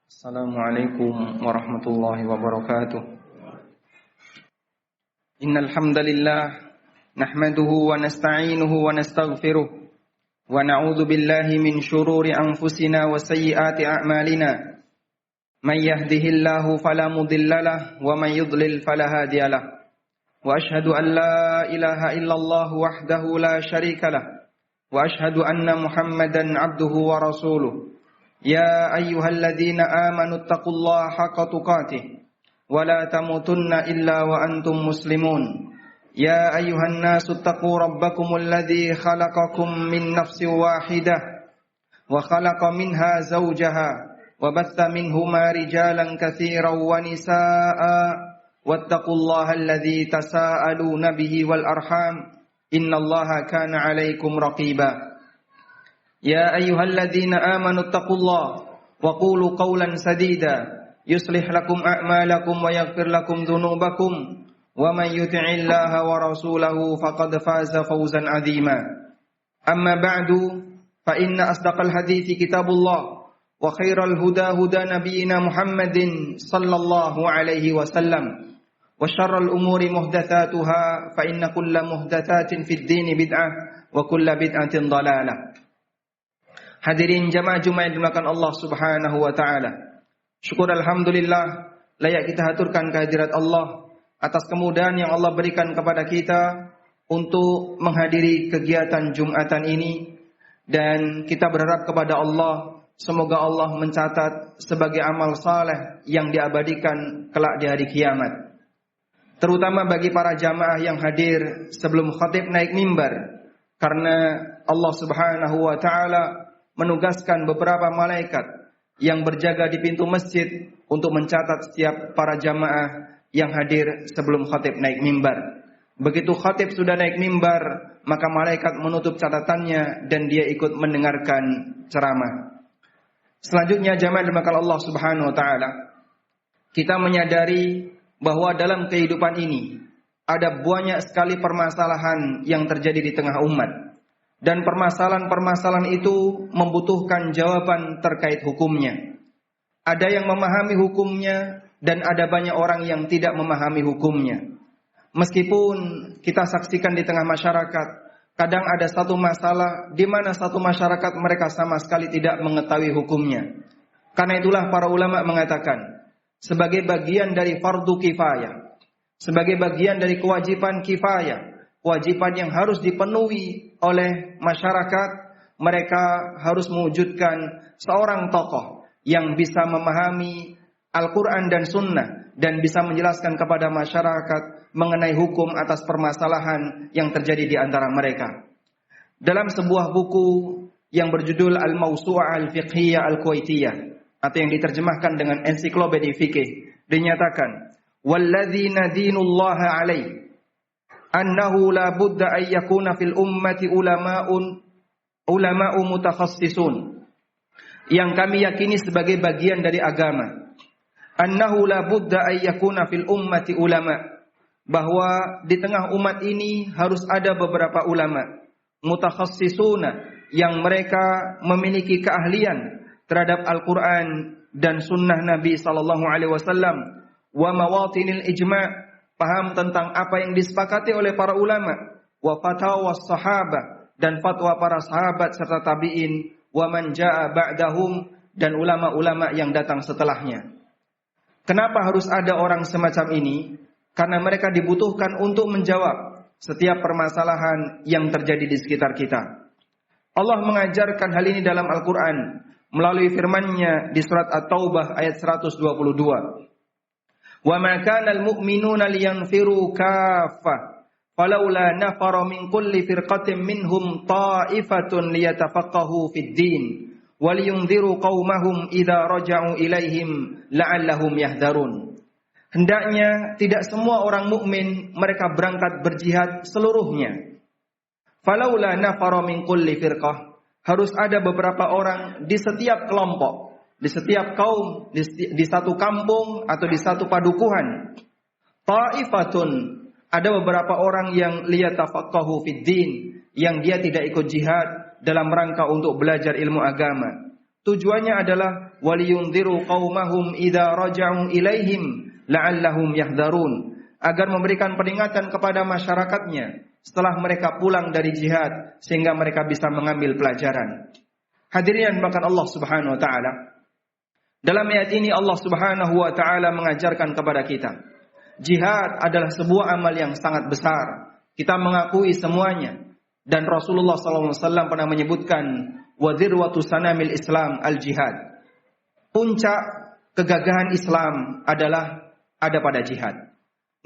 Assalamualaikum warahmatullahi wabarakatuh. Innal hamdalillah nahmaduhu wa nasta'inuhu wa nastaghfiruh wa na'udzu billahi min shururi anfusina wa sayyiati a'malina. May yahdihillahu fala mudhillalah wa may yudlil fala hadiyalah. Wa ashhadu an la ilaha illallah wahdahu la syarikalah wa ashhadu anna Muhammadan 'abduhu wa rasuluh. يا أيها الذين آمنوا اتقوا الله حق تقاته ولا تموتن إلا وأنتم مسلمون يا أيها الناس اتقوا ربكم الذي خلقكم من نفس واحدة وخلق منها زوجها وبث منهما رجالا كثيرا ونساء واتقوا الله الذي تساءلون به والأرحام إن الله كان عليكم رقيبا يا أيها الذين آمنوا اتقوا الله وقولوا قولا سديدا يصلح لكم أعمالكم ويغفر لكم ذنوبكم ومن يطع الله ورسوله فقد فاز فوزا عظيما أما بعد فإن أصدق الحديث كتاب الله وخير الهدى هدى نبينا محمد صلى الله عليه وسلم وشر الأمور محدثاتها فإن كل محدثات في الدين بدعة وكل بدعة ضلالة. Hadirin jamaah Jumat yang dimuliakan Allah Subhanahu wa taala. Syukur alhamdulillah layak kita haturkan kehadirat Allah atas kemudahan yang Allah berikan kepada kita untuk menghadiri kegiatan Jumatan ini, dan kita berharap kepada Allah semoga Allah mencatat sebagai amal saleh yang diabadikan kelak di hari kiamat. Terutama bagi para jamaah yang hadir sebelum khatib naik mimbar, karena Allah Subhanahu wa taala menugaskan beberapa malaikat yang berjaga di pintu masjid untuk mencatat setiap para jamaah yang hadir sebelum khatib naik mimbar. Begitu khatib sudah naik mimbar, maka malaikat menutup catatannya dan dia ikut mendengarkan ceramah. Selanjutnya jamaah dimakan Allah Subhanahu wa taala, kita menyadari bahwa dalam kehidupan ini ada banyak sekali permasalahan yang terjadi di tengah umat. Dan permasalahan-permasalahan itu membutuhkan jawaban terkait hukumnya. Ada yang memahami hukumnya dan ada banyak orang yang tidak memahami hukumnya. Meskipun kita saksikan di tengah masyarakat, kadang ada satu masalah di mana satu masyarakat mereka sama sekali tidak mengetahui hukumnya. Karena itulah para ulama mengatakan, sebagai bagian dari fardu kifayah, sebagai bagian dari kewajiban kifayah, kewajiban yang harus dipenuhi oleh masyarakat, mereka harus mewujudkan seorang tokoh yang bisa memahami Al-Quran dan Sunnah dan bisa menjelaskan kepada masyarakat mengenai hukum atas permasalahan yang terjadi di antara mereka. Dalam sebuah buku yang berjudul Al-Mawsu'ah Al-Fiqhiyah Al-Kuwaitiyah, atau yang diterjemahkan dengan ensiklopedia fikih, dinyatakan, "Walladzina dinullaha alaih annahu la budda ay yakuna fil ummati ulama'u mutakhassisun." Yang kami yakini sebagai bagian dari agama, annahu la budda ay yakuna fil ummati ulama, bahwa di tengah umat ini harus ada beberapa ulama mutakhassisuna yang mereka memiliki keahlian terhadap Al-Quran dan sunnah Nabi sallallahu alaihi wasallam, wa mawatinil ijma', paham tentang apa yang disepakati oleh para ulama, wa fatawa sahabah, dan fatwa para sahabat serta tabi'in, wa man jaa ba'dahum, dan ulama-ulama yang datang setelahnya. Kenapa harus ada orang semacam ini? Karena mereka dibutuhkan untuk menjawab setiap permasalahan yang terjadi di sekitar kita. Allah mengajarkan hal ini dalam Al-Quran melalui firman-Nya di surat At-Taubah ayat 122. وَمَا كَانَ الْمُؤْمِنُونَ لِيَنْفِرُوا كَافَّةً فَلَوْلَا نَفَرَ مِنْ كُلِّ فِرْقَةٍ مِّنْهُمْ طَائِفَةٌ لِيَتَفَقَّهُوا فِي الدِّينِ وَلِيُنْذِرُوا قَوْمَهُمْ إِذَا رَجَعُوا إِلَيْهِمْ لَعَلَّهُمْ يَحْذَرُونَ. Hendaknya tidak semua orang mukmin mereka berangkat berjihad seluruhnya. فَلَوْلَا نَفَرَ مِنْ كُلِّ فِرْقَةٍ, harus ada beberapa orang di setiap kelompok, di setiap kaum, di satu kampung atau di satu padukuhan. Ta'ifatun, ada beberapa orang yang liyatafaqahu fid din, yang dia tidak ikut jihad dalam rangka untuk belajar ilmu agama. tujuannya adalah waliyunziru qaumahum idza raja'u ilaihim la'allahum yahdharun, agar memberikan peringatan kepada masyarakatnya setelah mereka pulang dari jihad sehingga mereka bisa mengambil pelajaran. Hadirin yang dimuliakan Allah Subhanahu wa taala, dalam ayat ini Allah Subhanahu wa taala mengajarkan kepada kita, jihad adalah sebuah amal yang sangat besar. Kita mengakui semuanya, dan Rasulullah SAW pernah menyebutkan wa dzirwatu sanamil Islam al-jihad. Puncak kegagahan Islam adalah ada pada jihad.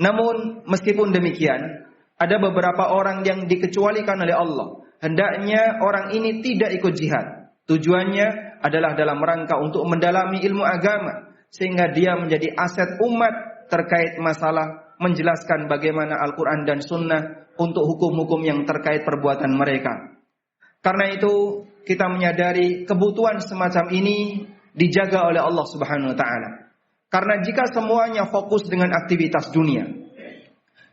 Namun meskipun demikian, ada beberapa orang yang dikecualikan oleh Allah. Hendaknya orang ini tidak ikut jihad. Tujuannya adalah dalam rangka untuk mendalami ilmu agama, sehingga dia menjadi aset umat terkait masalah menjelaskan bagaimana Al-Quran dan Sunnah untuk hukum-hukum yang terkait perbuatan mereka. Karena itu kita menyadari kebutuhan semacam ini dijaga oleh Allah Subhanahu wa taala. Karena jika semuanya fokus dengan aktivitas dunia,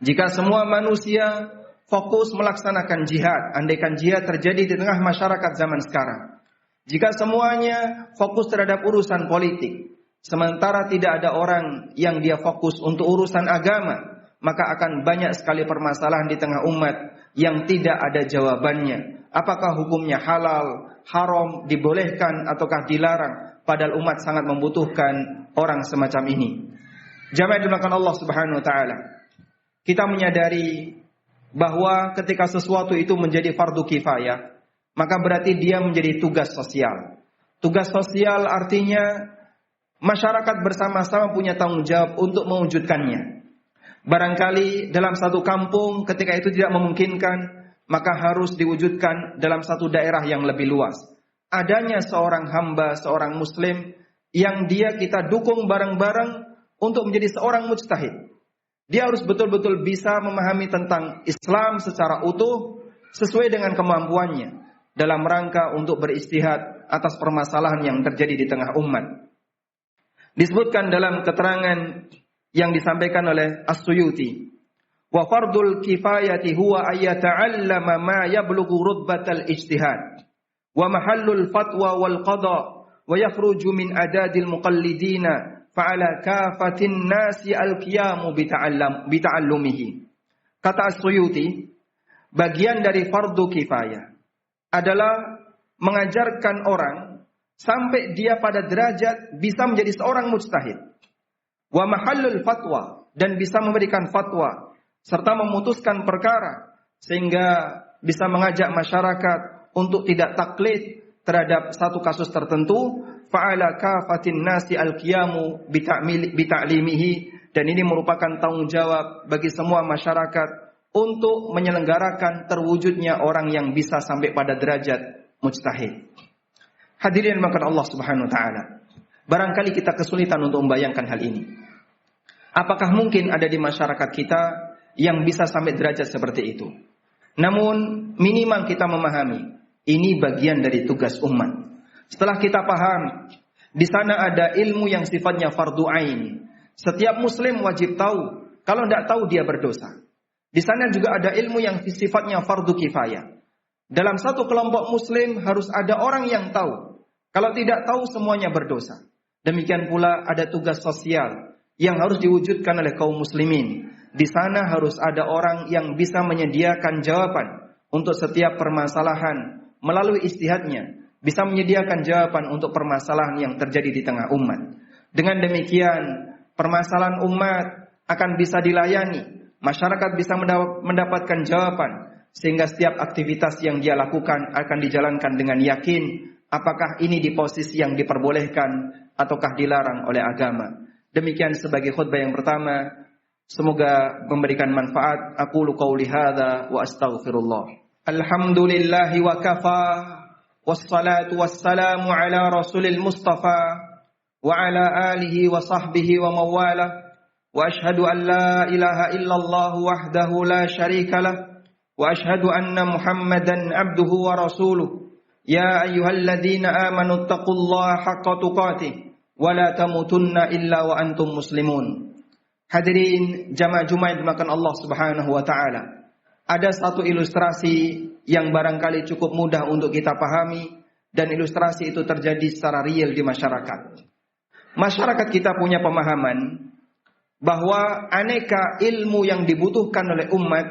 jika semua manusia fokus melaksanakan jihad, andaikan jihad terjadi di tengah masyarakat zaman sekarang, jika semuanya fokus terhadap urusan politik, sementara tidak ada orang yang dia fokus untuk urusan agama, maka akan banyak sekali permasalahan di tengah umat yang tidak ada jawabannya. Apakah hukumnya halal, haram, dibolehkan ataukah dilarang? Padahal umat sangat membutuhkan orang semacam ini. Jamaah dimuliakan Allah Subhanahu wa taala, kita menyadari bahwa ketika sesuatu itu menjadi fardu kifayah, maka berarti dia menjadi tugas sosial. Tugas sosial artinya masyarakat bersama-sama punya tanggung jawab untuk mewujudkannya. Barangkali dalam satu kampung ketika itu tidak memungkinkan, maka harus diwujudkan dalam satu daerah yang lebih luas. Adanya seorang hamba, seorang muslim yang dia kita dukung bareng-bareng untuk menjadi seorang mujtahid. Dia harus betul-betul bisa memahami tentang Islam secara utuh sesuai dengan kemampuannya dalam rangka untuk beristihad atas permasalahan yang terjadi di tengah umat. Disebutkan dalam keterangan yang disampaikan oleh As-Suyuti, wa fardul kifayati huwa ayyata'allama ma yablughu rutbatal ijtihad wa mahallul fatwa wal qada wa yakhruju min adadil muqallidina fa'ala kafatin nasi al-qiyamu bita'allumihi. Kata As-Suyuti, bagian dari fardu kifayah adalah mengajarkan orang sampai dia pada derajat bisa menjadi seorang mujtahid. Wa mahallul fatwa, dan bisa memberikan fatwa serta memutuskan perkara sehingga bisa mengajak masyarakat untuk tidak taklid terhadap satu kasus tertentu. Fa'ala kafatin nasi al-qiyamu bita'limihi, dan ini merupakan tanggung jawab bagi semua masyarakat untuk menyelenggarakan terwujudnya orang yang bisa sampai pada derajat mujtahid. Hadirin dimuliakan Allah Subhanahu wa taala, barangkali kita kesulitan untuk membayangkan hal ini. Apakah mungkin ada di masyarakat kita yang bisa sampai derajat seperti itu? Namun minimal kita memahami ini bagian dari tugas umat. Setelah kita paham di sana ada ilmu yang sifatnya fardu ain, setiap muslim wajib tahu, kalau tidak tahu dia berdosa. Di sana juga ada ilmu yang sifatnya fardu kifayah. Dalam satu kelompok muslim harus ada orang yang tahu. Kalau tidak tahu semuanya berdosa. Demikian pula ada tugas sosial yang harus diwujudkan oleh kaum muslimin. Di sana harus ada orang yang bisa menyediakan jawaban untuk setiap permasalahan melalui ijtihadnya, bisa menyediakan jawaban untuk permasalahan yang terjadi di tengah umat. Dengan demikian, permasalahan umat akan bisa dilayani, masyarakat bisa mendapatkan jawaban, sehingga setiap aktivitas yang dia lakukan akan dijalankan dengan yakin apakah ini di posisi yang diperbolehkan ataukah dilarang oleh agama. Demikian sebagai khutbah yang pertama, semoga memberikan manfaat. Aqulu qauli hadza wa astaghfirullah. Alhamdulillahi wa kafa, wassalatu wassalamu ala rasulil mustafa wa ala alihi wa sahbihi wa mawala. Wa ashhadu an la ilaha illallah wahdahu la syarika lah, wa ashhadu anna Muhammadan abduhu wa rasuluh. Ya ayyuhalladzina amanu taqullaha haqqa tuqatih wa la tamutunna illa wa antum muslimun. Hadirin jamaah Jumat dimakan Allah Subhanahu wa taala. Ada satu ilustrasi yang barangkali cukup mudah untuk kita pahami dan ilustrasi itu terjadi secara real di masyarakat. Masyarakat kita punya pemahaman bahwa aneka ilmu yang dibutuhkan oleh umat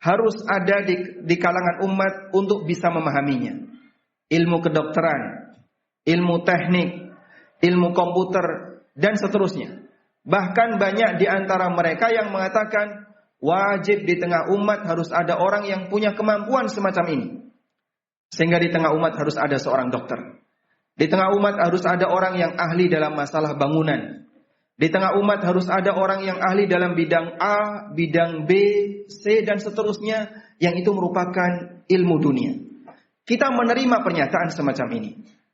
harus ada di kalangan umat untuk bisa memahaminya. Ilmu kedokteran, ilmu teknik, ilmu komputer, dan seterusnya. Bahkan banyak di antara mereka yang mengatakan wajib di tengah umat harus ada orang yang punya kemampuan semacam ini. Sehingga di tengah umat harus ada seorang dokter. Di tengah umat harus ada orang yang ahli dalam masalah bangunan. Di tengah umat harus ada orang yang ahli dalam bidang A, bidang B, C, dan seterusnya, yang itu merupakan ilmu dunia. Kita menerima pernyataan semacam ini.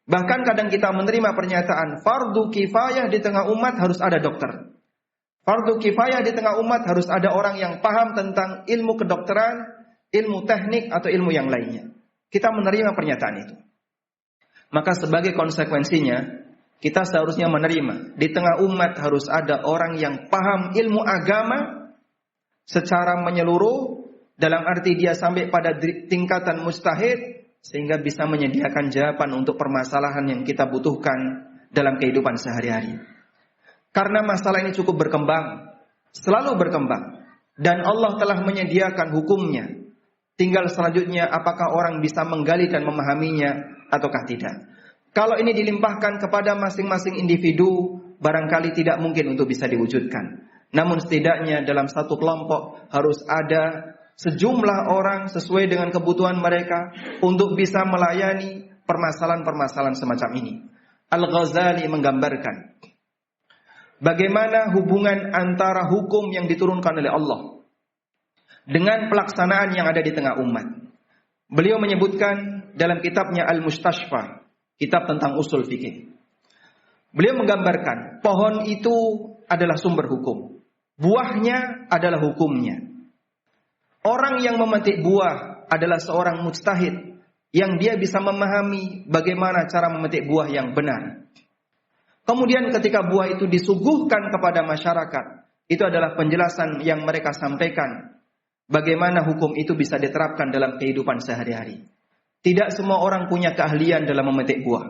Bahkan kadang kita menerima pernyataan fardu kifayah di tengah umat harus ada dokter. Fardu kifayah di tengah umat harus ada orang yang paham tentang ilmu kedokteran, ilmu teknik, atau ilmu yang lainnya. Kita menerima pernyataan itu. Maka sebagai konsekuensinya, kita seharusnya menerima di tengah umat harus ada orang yang paham ilmu agama secara menyeluruh, dalam arti dia sampai pada tingkatan mujtahid sehingga bisa menyediakan jawaban untuk permasalahan yang kita butuhkan dalam kehidupan sehari-hari. Karena masalah ini cukup berkembang, selalu berkembang, dan Allah telah menyediakan hukumnya. Tinggal selanjutnya apakah orang bisa menggali dan memahaminya ataukah tidak. Kalau ini dilimpahkan kepada masing-masing individu, barangkali tidak mungkin untuk bisa diwujudkan. Namun setidaknya dalam satu kelompok harus ada sejumlah orang sesuai dengan kebutuhan mereka untuk bisa melayani permasalahan-permasalahan semacam ini. Al-Ghazali menggambarkan bagaimana hubungan antara hukum yang diturunkan oleh Allah dengan pelaksanaan yang ada di tengah umat. Beliau menyebutkan dalam kitabnya Al-Mustashfa, kitab tentang usul fikih. Beliau menggambarkan pohon itu adalah sumber hukum. Buahnya adalah hukumnya. Orang yang memetik buah adalah seorang mujtahid yang dia bisa memahami bagaimana cara memetik buah yang benar. Kemudian ketika buah itu disuguhkan kepada masyarakat, itu adalah penjelasan yang mereka sampaikan bagaimana hukum itu bisa diterapkan dalam kehidupan sehari-hari. Tidak semua orang punya keahlian dalam memetik buah.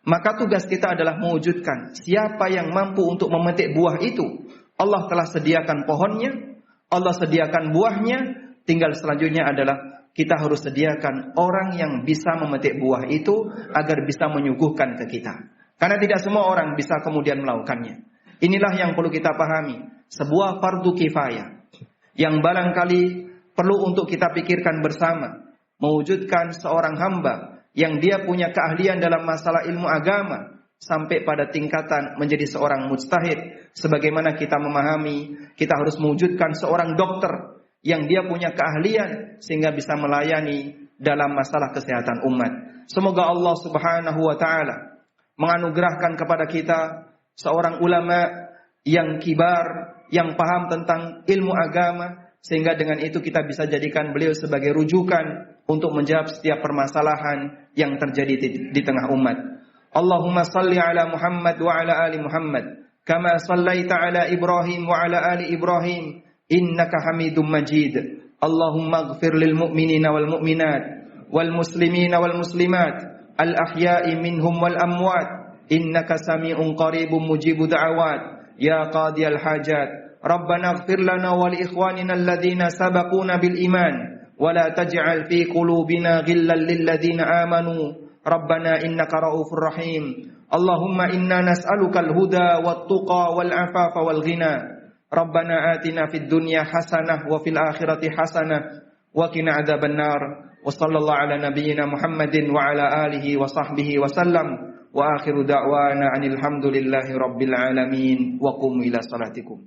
Maka tugas kita adalah mewujudkan siapa yang mampu untuk memetik buah itu. Allah telah sediakan pohonnya, Allah sediakan buahnya, tinggal selanjutnya adalah kita harus sediakan orang yang bisa memetik buah itu agar bisa menyuguhkan ke kita. Karena tidak semua orang bisa kemudian melakukannya. Inilah yang perlu kita pahami. Sebuah fardu kifayah yang barangkali perlu untuk kita pikirkan bersama. Mewujudkan seorang hamba yang dia punya keahlian dalam masalah ilmu agama sampai pada tingkatan menjadi seorang mujtahid. Sebagaimana kita memahami, kita harus mewujudkan seorang dokter yang dia punya keahlian sehingga bisa melayani dalam masalah kesehatan umat. Semoga Allah Subhanahu wa taala menganugerahkan kepada kita seorang ulama yang kibar, yang paham tentang ilmu agama, sehingga dengan itu kita bisa jadikan beliau sebagai rujukan untuk menjawab setiap permasalahan yang terjadi di tengah umat. Allahumma salli ala Muhammad wa ala ali Muhammad kama sallaita ala Ibrahim wa ala ali Ibrahim innaka Hamidum Majid. Allahumma ighfir lil mu'minina wal mu'minat wal muslimina wal muslimat al ahya'i minhum wal amwat innaka sami'un qaribun mujibu da'awat ya qadiyal hajat. Rabbana ighfir lana wa li ikhwanina alladhina sabaquna bil iman wa la taj'al fi qulubina ghillan lil ladzina amanu Rabbana innaka raufur rahim. Allahumma inna nas'aluka al huda wat tuqa wal afafa wal ghina. Rabbana atina fid dunya hasanah wa fil akhirati hasanah wa qina adzaban nar. Wa sallallahu ala nabiyyina Muhammadin wa ala alihi wa sahbihi wa sallam. Wa akhiru da'wana anil hamdulillahi rabbil alamin wa qumu ila salatikum.